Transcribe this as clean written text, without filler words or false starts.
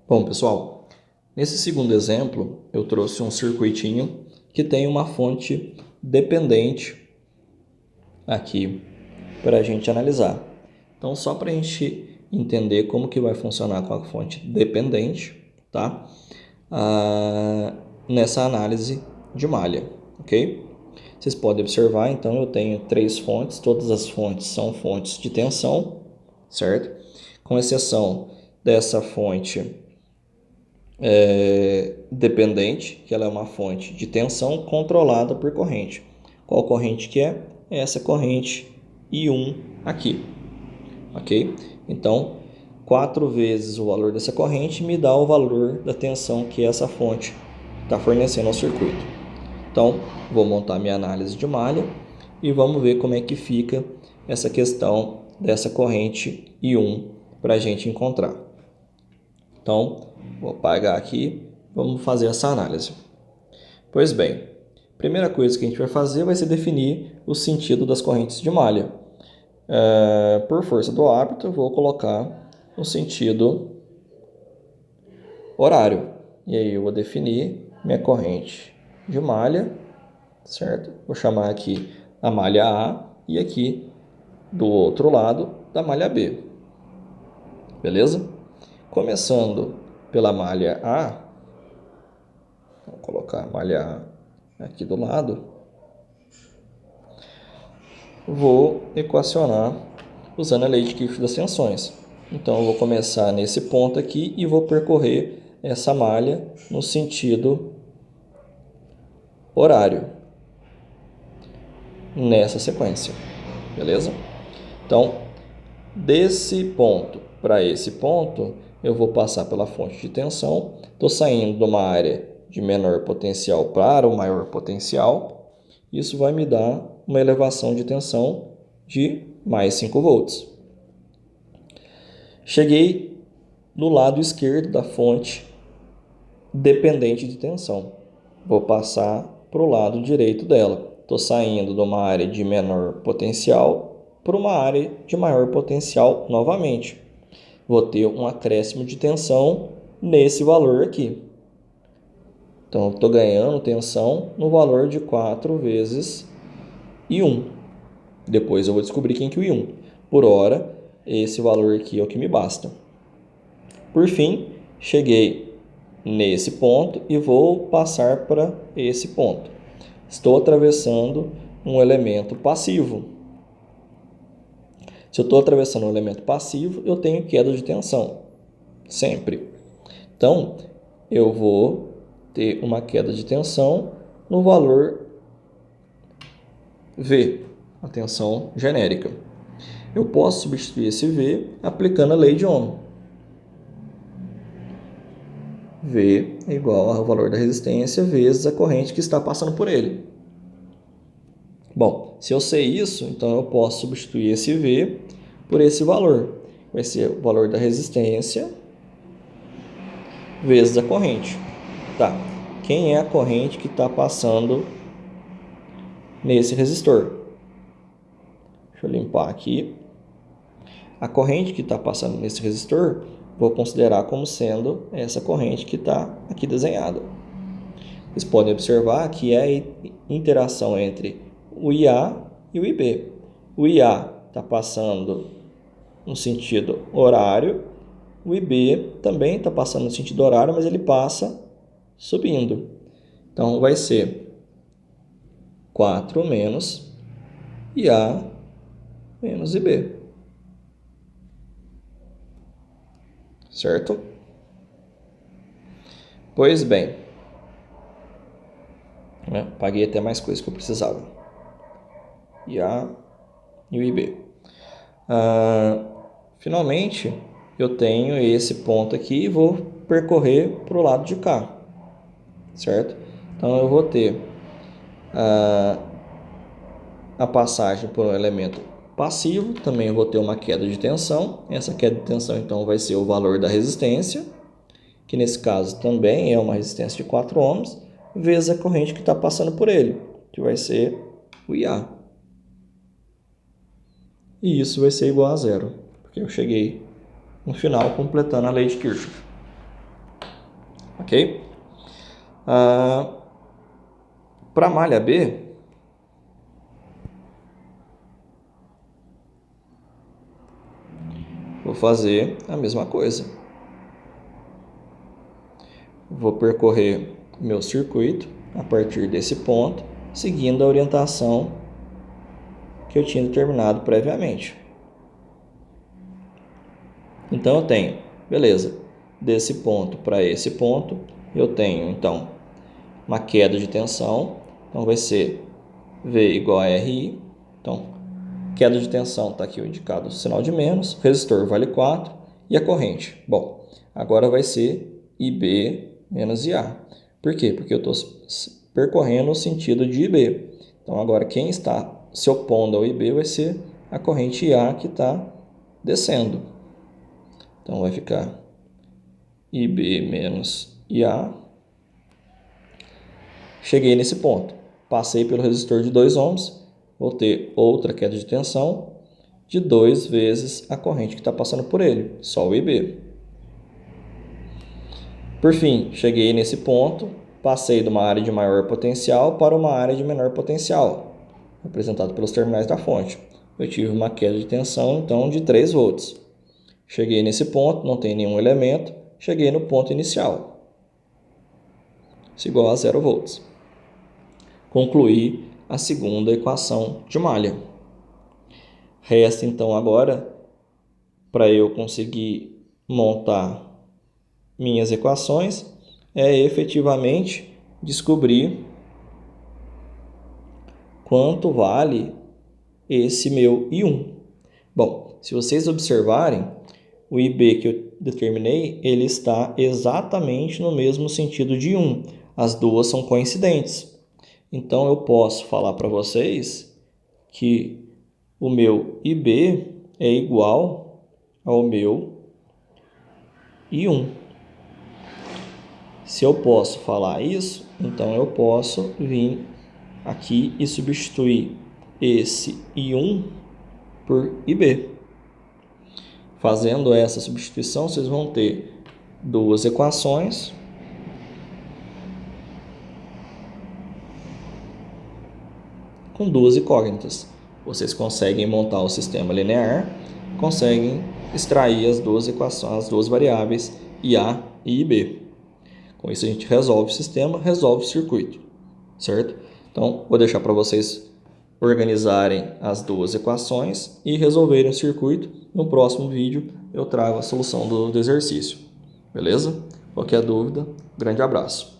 Bom, pessoal, nesse segundo exemplo, eu trouxe um circuitinho que tem uma fonte dependente aqui para a gente analisar. Então, só para a gente entender como que vai funcionar com a fonte dependente, tá? Nessa análise de malha, ok? Vocês podem observar, então, eu tenho três fontes, todas as fontes são fontes de tensão, certo? Com exceção dessa fonte dependente, que ela é uma fonte de tensão controlada por corrente. Qual corrente que é? É essa corrente I1 aqui, ok? Então, 4 vezes o valor dessa corrente me dá o valor da tensão que essa fonte está fornecendo ao circuito. Então, vou montar minha análise de malha e vamos ver como é que fica essa questão dessa corrente I1 para a gente encontrar. Então, vou apagar aqui, vamos fazer essa análise. Pois bem, a primeira coisa que a gente vai fazer vai ser definir o sentido das correntes de malha. Por força do hábito, eu vou colocar o sentido horário. E aí eu vou definir minha corrente de malha, certo? Vou chamar aqui a malha A e aqui do outro lado da malha B. Beleza? Começando pela malha A, vou colocar a malha A aqui do lado, vou equacionar usando a lei de Kirchhoff das tensões. Então, eu vou começar nesse ponto aqui e vou percorrer essa malha no sentido horário, nessa sequência, beleza? Então, desse ponto para esse ponto, eu vou passar pela fonte de tensão, estou saindo de uma área de menor potencial para o maior potencial, isso vai me dar uma elevação de tensão de mais 5 volts. Cheguei no lado esquerdo da fonte dependente de tensão. Vou passar para o lado direito dela. Estou saindo de uma área de menor potencial para uma área de maior potencial novamente. Vou ter um acréscimo de tensão nesse valor aqui. Então, estou ganhando tensão no valor de 4 vezes I1. Depois eu vou descobrir quem que é o I1. Por hora, esse valor aqui é o que me basta. Por fim, cheguei nesse ponto e vou passar para esse ponto. Estou atravessando um elemento passivo. Se eu estou atravessando um elemento passivo, eu tenho queda de tensão, sempre. Então, eu vou ter uma queda de tensão no valor V, a tensão genérica. Eu posso substituir esse V aplicando a lei de Ohm. V é igual ao valor da resistência vezes a corrente que está passando por ele. Bom, se eu sei isso, então eu posso substituir esse V por esse valor. Vai ser o valor da resistência vezes a corrente. Tá, quem é a corrente que está passando nesse resistor? Deixa eu limpar aqui. A corrente que está passando nesse resistor, vou considerar como sendo essa corrente que está aqui desenhada. Vocês podem observar que é a interação entre o IA e o IB. O IA está passando no sentido horário, o IB também está passando no sentido horário, mas ele passa subindo. Então, vai ser 4 menos IA menos IB. Certo? Pois bem, paguei até mais coisas que eu precisava. IA e o IB. Finalmente, eu tenho esse ponto aqui e vou percorrer para o lado de cá, certo? Então, eu vou ter a passagem por um elemento passivo, também vou ter uma queda de tensão. Essa queda de tensão, então, vai ser o valor da resistência, que nesse caso também é uma resistência de 4 ohms, vezes a corrente que está passando por ele, que vai ser o IA. E isso vai ser igual a zero, porque eu cheguei no final completando a lei de Kirchhoff. ok? Para a malha B, vou fazer a mesma coisa. Vou percorrer meu circuito a partir desse ponto, seguindo a orientação que eu tinha determinado previamente. Então eu tenho, beleza, desse ponto para esse ponto, eu tenho então uma queda de tensão, então vai ser V igual a RI, então queda de tensão está aqui indicado o sinal de menos, resistor vale 4 e a corrente, bom, agora vai ser IB menos IA. Por quê? Porque eu estou percorrendo o sentido de IB. Então agora quem está se opondo ao IB vai ser a corrente IA que está descendo. Então vai ficar IB menos IA. Cheguei nesse ponto, passei pelo resistor de 2 ohms, vou ter outra queda de tensão de 2 vezes a corrente que está passando por ele, só o IB. Por fim, cheguei nesse ponto, passei de uma área de maior potencial para uma área de menor potencial, representado pelos terminais da fonte. Eu tive uma queda de tensão, então, de 3 volts. Cheguei nesse ponto, não tem nenhum elemento, cheguei no ponto inicial. Isso igual a 0 volts. Concluí a segunda equação de malha. Resta, então, agora, para eu conseguir montar minhas equações, é efetivamente descobrir quanto vale esse meu I1. Bom, se vocês observarem, o IB que eu determinei, ele está exatamente no mesmo sentido de I1. As duas são coincidentes. Então, eu posso falar para vocês que o meu IB é igual ao meu I1. Se eu posso falar isso, então eu posso vir aqui e substituir esse I1 por IB. Fazendo essa substituição, vocês vão ter duas equações com duas incógnitas. Vocês conseguem montar o sistema linear, conseguem extrair as duas equações, as duas variáveis IA e IB. Com isso a gente resolve o sistema, resolve o circuito, certo? Então, vou deixar para vocês organizarem as duas equações e resolverem o circuito. No próximo vídeo eu trago a solução do exercício, beleza? Qualquer dúvida, grande abraço.